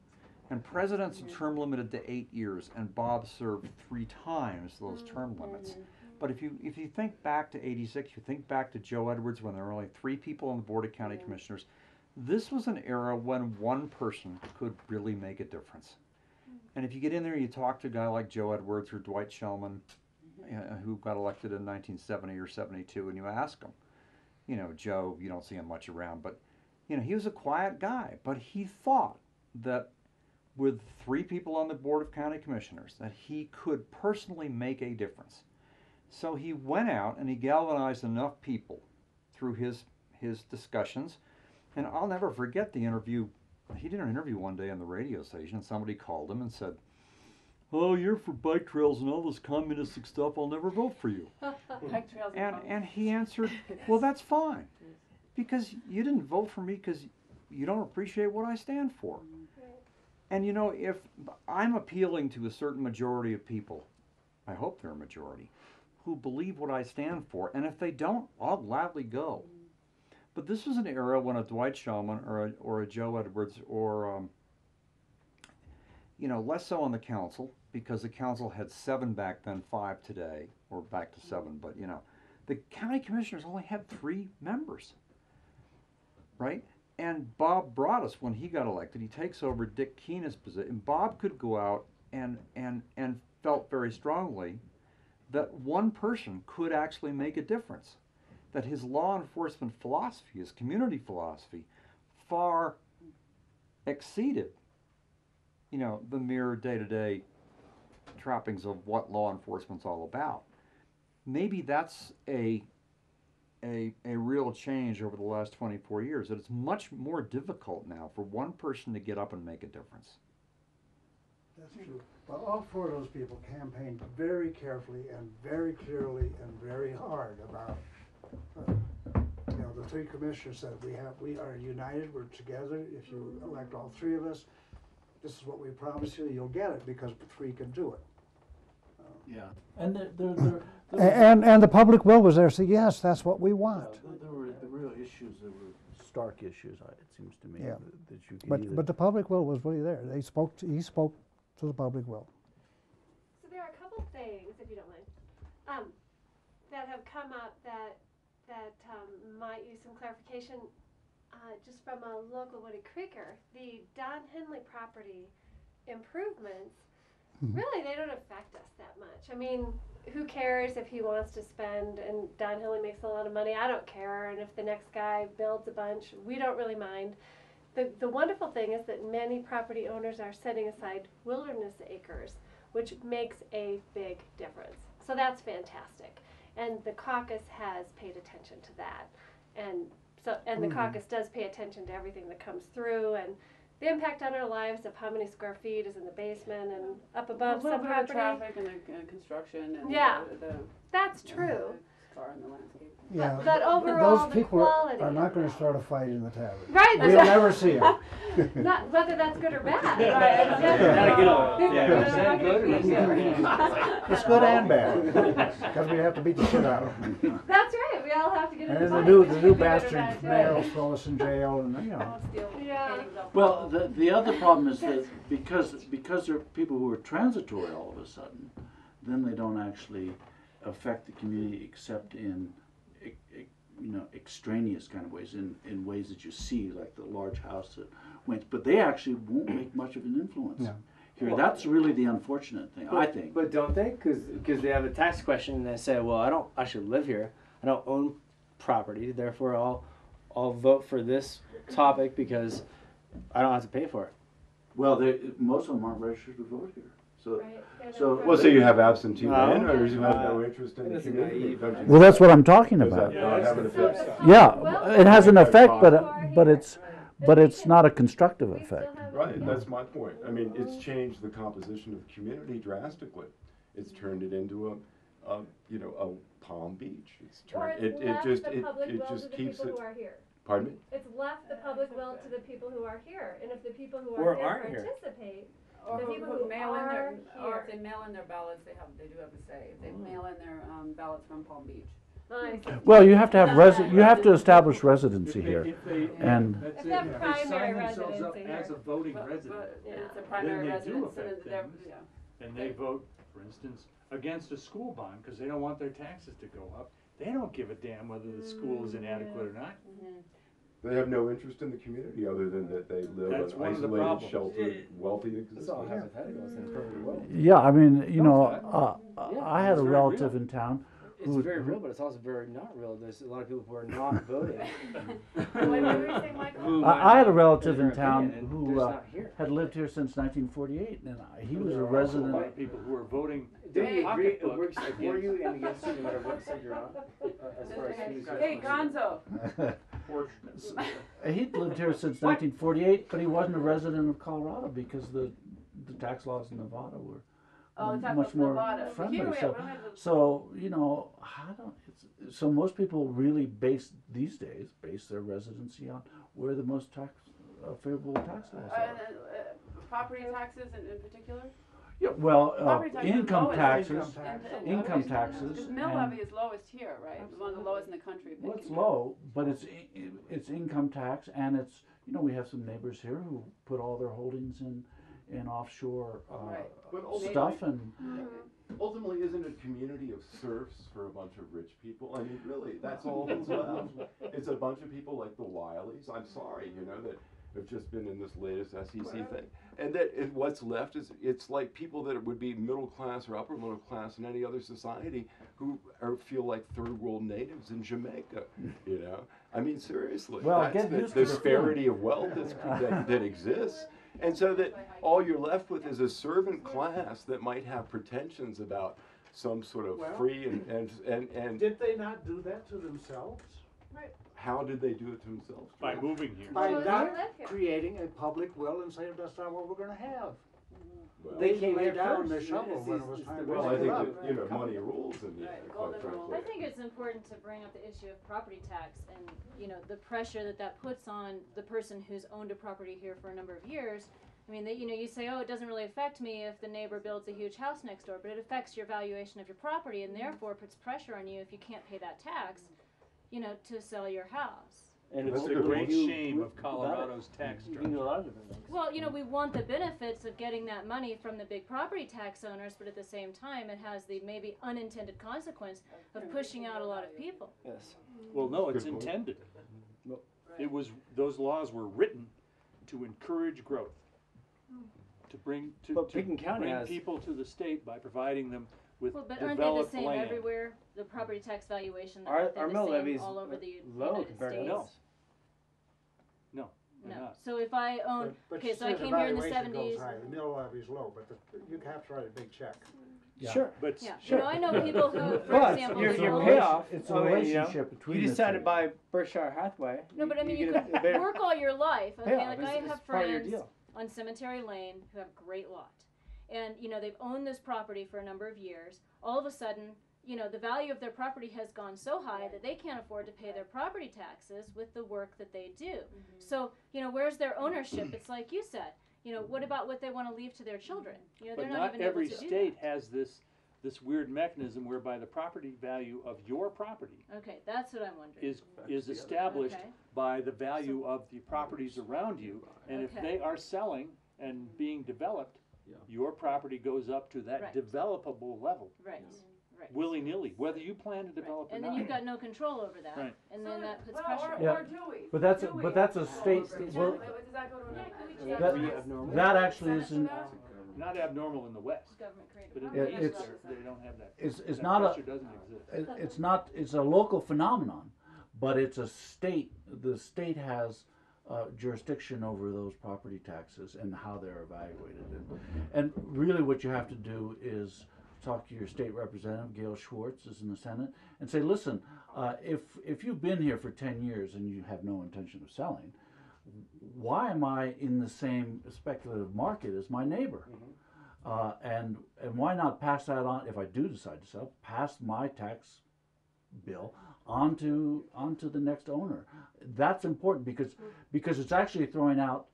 and presidents are term limited to 8 years, and Bob served 3 times those term limits. But if you think back to '86, you think back to Joe Edwards when there were only 3 people on the Board of County Commissioners. This was an era when one person could really make a difference. And if you get in there, you talk to a guy like Joe Edwards or Dwight Shellman, who got elected in 1970 or 72, and you ask him, you know, Joe, you don't see him much around, but, you know, he was a quiet guy, but he thought that with 3 people on the Board of County Commissioners, that he could personally make a difference. So he went out and he galvanized enough people through his discussions. And I'll never forget the interview. He did an interview one day on the radio station, and somebody called him and said, "Oh, you're for bike trails and all this communistic stuff. I'll never vote for you." Bike trails And he answered, "Well, that's fine, because you didn't vote for me because you don't appreciate what I stand for." And you know, if I'm appealing to a certain majority of people, I hope they're a majority, who believe what I stand for, and if they don't, I'll gladly go. But this was an era when a Dwight Shellman or a Joe Edwards or, you know, less so on the council, because the council had 7 back then, 5 today, or back to 7, but you know, the county commissioners only had 3 members, right? And Bob Broadus, when he got elected, he takes over Dick Keena's position. Bob could go out and felt very strongly that one person could actually make a difference, that his law enforcement philosophy, his community philosophy, far exceeded, you know, the mere day-to-day trappings of what law enforcement's all about. Maybe that's a real change over the last 24 years, that it's much more difficult now for one person to get up and make a difference. That's true. But all 4 of those people campaigned very carefully and very clearly and very hard about, you know, the 3 commissioners said, we are united, we're together. If you elect all 3 of us, this is what we promise you, you'll get it because 3 can do it. Yeah, and And the public will was there, so yes, that's what we want. there were the real issues. There were stark issues. It seems to me Yeah. that you can either. But the public will was really there. He spoke to the public will. So there are a couple things, if you don't mind, that have come up that might use some clarification. Just from a local Woody Creeker, the Don Henley property improvements, really they don't affect us that much. I mean, who cares if he wants to spend, and Don Henley makes a lot of money, I don't care, and if the next guy builds a bunch, we don't really mind. The wonderful thing is that many property owners are setting aside wilderness acres, which makes a big difference. So that's fantastic. And the caucus has paid attention to that. And the caucus does pay attention to everything that comes through, and the impact on our lives of how many square feet is in the basement and up above a little some bit of property. traffic and the construction and Yeah. the That's true. car in the landscape. Yeah, But overall, those the people quality are not of going to it. start a fight in the tavern. Right. We'll never see them. Not whether that's good or bad. Right? Gotta get on it. Yeah. Is that good or is that It's good and bad, because we have to beat the shit out of them. That's right. We all have to get in And the then fight. the which new could be good or bastard bad, too. mayor will throw us in jail, and you know. Don't steal Yeah. paintings off Well, walls. the other problem is that because there are people who are transitory all of a sudden, then they don't actually affect the community except in extraneous kind of ways, in ways that you see, like the large house that went, but they actually won't make much of an influence. No. Here, that's really the unfortunate thing, I think. But don't they? Because they have a tax question and they say, well, I don't actually live here. I don't own property. Therefore, I'll vote for this topic because I don't have to pay for it. Well, most of them aren't registered to vote here, So, Right? They're the so Well, so you have absentee No. landowners who have no interest in the That's community. naive. don't you well, that's think? what I'm talking Does about. that not have an effect? Yeah, it has an effect, but But it's not a constructive we still effect. have- Right, yeah. that's my point. I mean, it's changed the composition of the community drastically. It's turned it into a Palm Beach. It's Or turned, it's it left just, the public it will to just the keeps people it, who are here. pardon me? It's left the public will to the people who are here, and if the people who Or are here aren't here. participate, Or the who, people who who mail in their, are or here. if they mail in their ballots, they do have a say. If they mail in their ballots from Palm Beach. Nice. Well, you have to have you have to establish residency here, If they, and that's If it. they have If they primary sign themselves up residency as a here. voting But resident, it's a Yeah. primary Then they do residence, and affect they're, things. yeah. and they vote, for instance, against a school bond, because they don't want their taxes to go up, they don't give a damn whether the school is inadequate or not. They have no interest in the community other than that they live That's an one of the isolated, problems. sheltered, wealthy It's all existence. hypotheticals in a perfect world. yeah, I mean, Yeah, I had it's a very relative real. in town. It's very real, but it's also very not real. There's a lot of people who are not voting. What were you saying, Michael? who I might had a have relative in their town opinion, and who they're just not here. had lived here since 1948, and he was There a are also a resident. lot of people who are voting Do their you agree? It pocketbook works for against. you and against you, no matter what side you're on. As far as who's Hey, Gonzo. He'd lived here since 1948, but he wasn't a resident of Colorado because the tax laws in Nevada were Oh, the tax much laws in more Nevada. friendly. Here we So, have- we don't have the- so so most people really base their residency on where the most favorable tax laws are. property taxes in particular? Yeah, well, Property taxes is income lowest. taxes, And- income taxes, Because mill and- levy is lowest here, right? One of the lowest in the country. well, it's low, but it's income tax, and it's we have some neighbors here who put all their holdings in offshore Right. But ultimately, stuff, and ultimately, isn't it a community of serfs for a bunch of rich people? I mean, really, that's all that's left. It's a bunch of people like the Wileys. I'm sorry, that have just been in this latest SEC thing, and what's left is it's like people that would be middle class or upper middle class in any other society who feel like third world natives in Jamaica. I mean, seriously, Well, that's get the used to the disparity of wealth that exists. And so that all you're left with is a servant class that might have pretensions about some sort of Well, free and Did they not do that to themselves? how did they do it to themselves? By moving here. By Well, they not live here. creating a public will and saying that's not what we're gonna have. Well, They came lay here down their first. shovel when it was It's time the to well, I raise it think up. that, money rules in the Right, end, golden quite rule. frankly. I think it's important to bring up the issue of property tax and, the pressure that puts on the person who's owned a property here for a number of years. I mean, you say, oh, it doesn't really affect me if the neighbor builds a huge house next door, but it affects your valuation of your property and therefore puts pressure on you if you can't pay that tax, to sell your house. And That's It's a a good great point. shame of Colorado's tax You can do a structure. lot of different things. Well, we want the benefits of getting that money from the big property tax owners, but at the same time, it has the maybe unintended consequence of pushing out a lot of people. Yes. Well, no, it's Good point. intended. Well- Those laws were written to encourage growth. To bring But Picken County has- people to the state by providing them with Well, but aren't they the developed same land. everywhere? The property tax valuation, Our aren't they mill the levy is same all over the low United compared to States? No. us. No, they're No. not. So if I own, But okay, you so I say the came here in the valuation goes 70s. high, the mill levy's low, but you have to write a big check. Yeah. Sure. But Yeah, Sure. I know people who, for But example, your they own- payoff. It's a I mean, relationship between You the decided two. to buy Berkshire Hathaway. No, but I mean, you get could a better work all your life, okay? payoff. Like I It's have part of your friends deal. on Cemetery Lane who have a great lot. And, they've owned this property for a number of years. All of a sudden, the value of their property has gone so high that they can't afford to pay their property taxes with the work that they do. So, where's their ownership? It's like you said, what about what they want to leave to their children? They're But not not even able every to do state that. has this weird mechanism whereby the property value of your property Okay, that's what I'm wondering. is established Okay. by the value of the properties around you. And if Okay. they are selling and being developed, your property goes up to that Right. developable level, Right, right. willy-nilly, whether you plan to develop or And not. then you've got no control over that. Right. And then that puts Well, pressure. Yeah. or do we? But that's Do we but that's a have state. control over it? Well, Does that go to another? that actually isn't. Not abnormal in the West, Government created but in property. the East, It's- they don't have that. It's That not a. pressure doesn't exist. It's not. It's a local phenomenon, but it's a state. The state has jurisdiction over those property taxes and how they're evaluated. And really what you have to do is talk to your state representative, Gail Schwartz is in the Senate, and say, listen, if you've been here for 10 years and you have no intention of selling, why am I in the same speculative market as my neighbor? And why not pass that on, if I do decide to sell, pass my tax bill onto the next owner. That's important because it's actually throwing out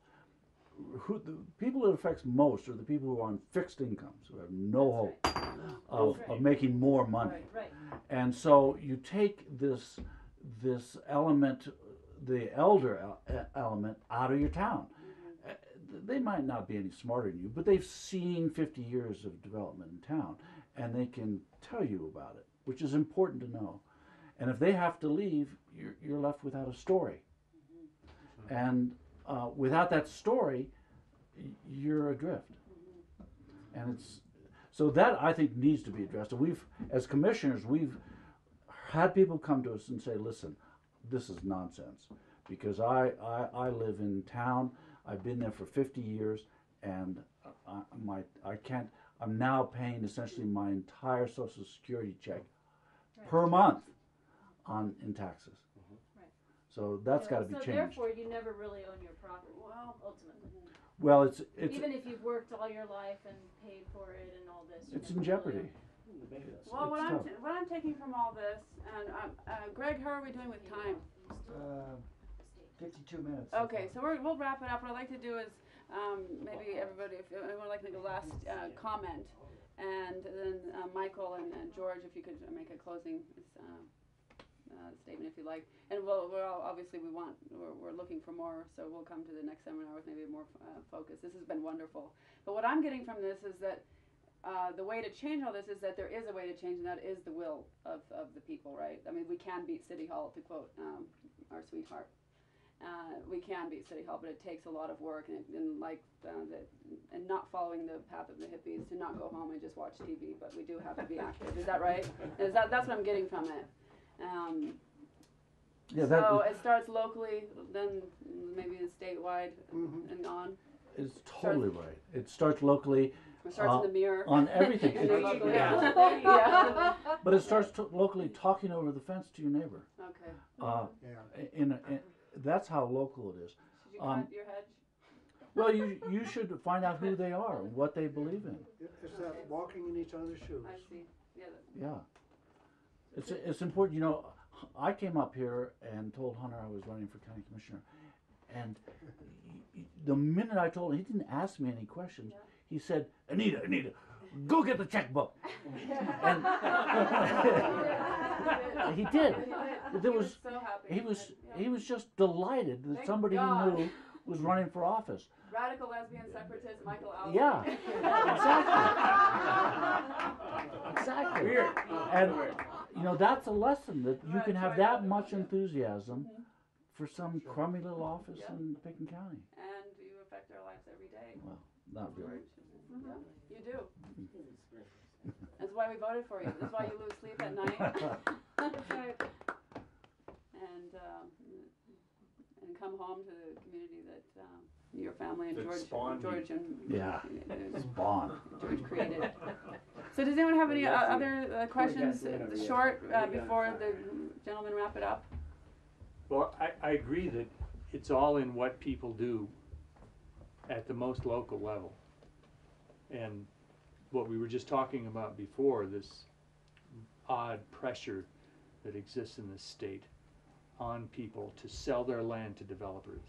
who the people it affects most are the people who are on fixed incomes, who have no hope of making more money. Right. And so you take this element, the elder element, out of your town. They might not be any smarter than you, but they've seen 50 years of development in town, and they can tell you about it, which is important to know. And if they have to leave, you're left without a story. And without that story, you're adrift. And so that I think needs to be addressed. And we've, as commissioners, we've had people come to us and say, listen, this is nonsense, because I live in town. I've been there for 50 years, and I'm now paying essentially my entire Social Security check per month in taxes. Right. So that's got to be so changed. Therefore, you never really own your property. Well, ultimately. Well, it's even if you've worked all your life and paid for it and all this. It's in jeopardy. Well, what I'm taking from all this, and Greg, how are we doing with time? 52 minutes. Okay, so we'll wrap it up. What I'd like to do is maybe everybody, if anyone would like to make a last comment, and then Michael and George, if you could make a closing statement if you like. And we're all, obviously we're looking for more, so we'll come to the next seminar with maybe more focus. This has been wonderful. But what I'm getting from this is that the way to change all this is that there is a way to change, and that is the will of the people, right? I mean, we can beat City Hall, to quote our sweetheart. We can beat City Hall, but it takes a lot of work, and not following the path of the hippies, to not go home and just watch TV, but we do have to be active. Is that right? That's what I'm getting from it. So it starts locally, then maybe statewide, and on. It's totally right. It starts locally. It starts in the mirror. On everything. Yeah. But it starts locally, talking over the fence to your neighbor. Okay. That's how local it is. Should you cut your hedge? Well, you should find out who they are and what they believe in. It's that walking in each other's shoes. I see. Yeah. It's important. You know, I came up here and told Hunter I was running for county commissioner, and the minute I told him, he didn't ask me any questions. Yeah. He said, Anita, go get the checkbook. And he did. There was so happy. He was just delighted that Thank somebody God. he knew was running for office. Radical lesbian separatist Michael Allen. Yeah, exactly. Weird. And you know, that's a lesson, that you can have that much enthusiasm for some crummy little office in Picken County. And you affect our lives every day. Well, not really. Yeah, you do. That's why we voted for you. That's why you lose sleep at night. And come home to the community that your family and George and Spawn. George created. So does anyone have any other questions, short, before the gentlemen wrap it up? Well, I agree that it's all in what people do at the most local level. And what we were just talking about before, this odd pressure that exists in this state on people to sell their land to developers,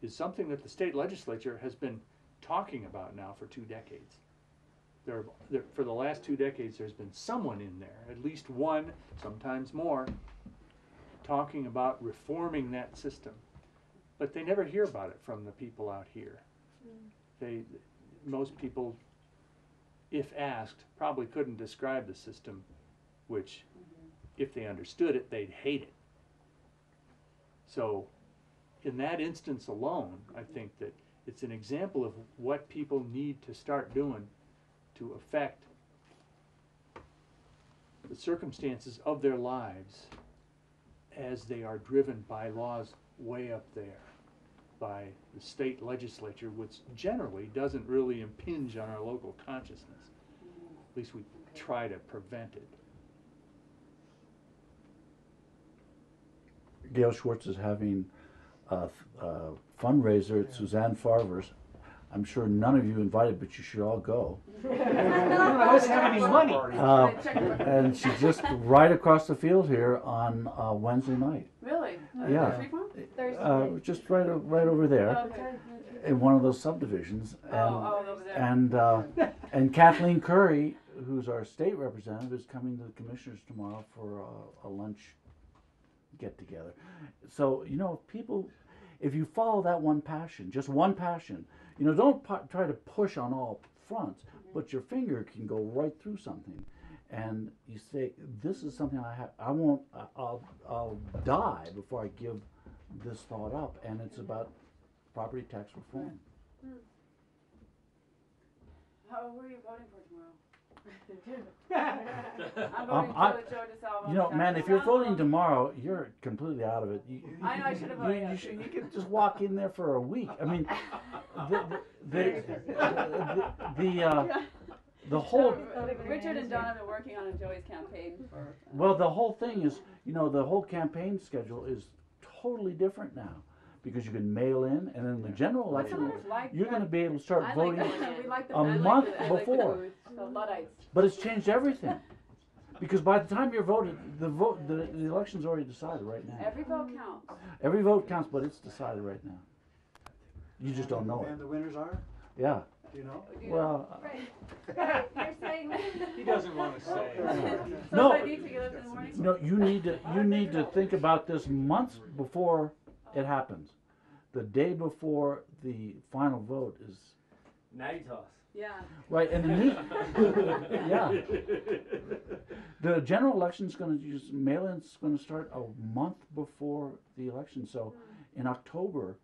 is something that the state legislature has been talking about now for 2 decades. For the last 2 decades, there's been someone in there, at least one, sometimes more, talking about reforming that system. But they never hear about it from the people out here. Most people, if asked, probably couldn't describe the system, which, if they understood it, they'd hate it. So, in that instance alone, I think that it's an example of what people need to start doing to affect the circumstances of their lives as they are driven by laws way up there. by the state legislature, which generally doesn't really impinge on our local consciousness. At least we try to prevent it. Gail Schwartz is having a fundraiser at Suzanne Farver's. I'm sure none of you invited, but you should all go. I wasn't having any money. And she's just right across the field here on Wednesday night. Really? Yeah. Tree farm? Just right over there, Okay. in one of those subdivisions. And, over there. and Kathleen Curry, who's our state representative, is coming to the commissioners tomorrow for a lunch get-together. So, you know, if you follow that one passion, just one passion, you know, don't try to push on all fronts, but your finger can go right through something. And you say, this is something I'll die before I give this thought up. And it's about property tax reform. Who are you voting for tomorrow? I'm voting for Joe DeSalvo. You know, man, if you're voting tomorrow, you're completely out of it. I know, I should have voted. You can just walk in there for a week. I mean, the whole. Richard and Don have been working on Joey's campaign for. Well, the whole thing is, you know, the whole campaign schedule is totally different now, because you can mail in, and then the general election, you're going to be able to start voting a month before. The Luddites. But it's changed everything, because by the time you're voted, the election's already decided right now. Every vote counts. Every vote counts, but it's decided right now. You just don't know it. And the winners are? Yeah. Do you know? Well. Right. You're saying that. He doesn't want to say. So No. if I need to get up in the morning? No, you need to think about this months before it happens. The day before the final vote is. Natty toss. Yeah. Right, and yeah. The general election's going to use mail-in's going to start a month before the election. So in October,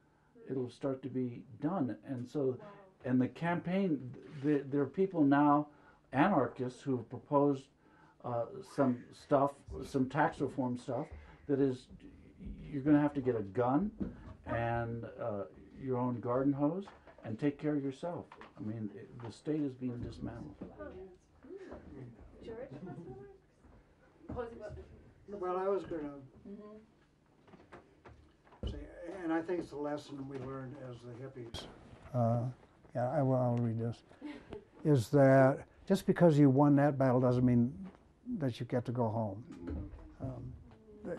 it'll start to be done. And so, and the campaign, there are people now, anarchists, who have proposed some stuff, some tax reform stuff, that is, you're going to have to get a gun and your own garden hose and take care of yourself. I mean, the state is being dismantled. Well, I was going to say, and I think it's a lesson we learned as the hippies. Yeah, I'll read this. Is that just because you won that battle doesn't mean that you get to go home.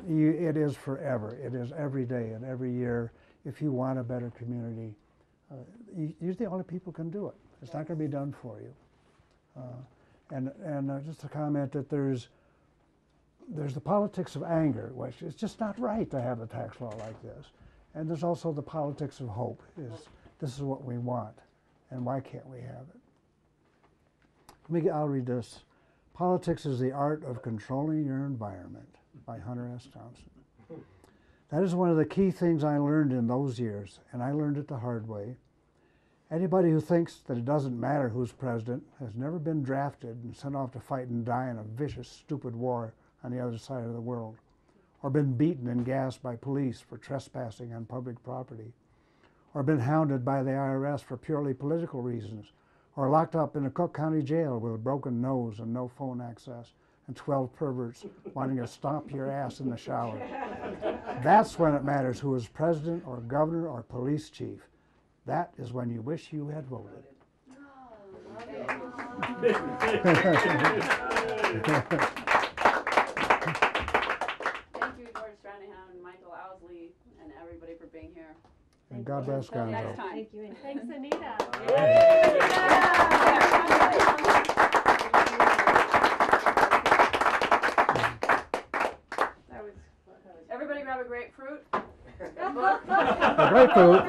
It is forever. It is every day and every year. If you want a better community, you're the only people who can do it. It's not going to be done for you. And just to comment that there's the politics of anger, which is just not right to have a tax law like this. And there's also the politics of hope. This is what we want, and why can't we have it? I'll read this. Politics is the art of controlling your environment, by Hunter S. Thompson. That is one of the key things I learned in those years, and I learned it the hard way. Anybody who thinks that it doesn't matter who's president has never been drafted and sent off to fight and die in a vicious, stupid war on the other side of the world, or been beaten and gassed by police for trespassing on public property, or been hounded by the IRS for purely political reasons, or locked up in a Cook County jail with a broken nose and no phone access, and 12 perverts wanting to stomp your ass in the shower. That's when it matters who is president or governor or police chief. That is when you wish you had voted. Thank you, George Stranahan and Michael Owsley, and everybody for being here. And God bless Gonzo. Next time. Thank you. Thanks, Anita. Everybody grab a grapefruit. The grapefruit.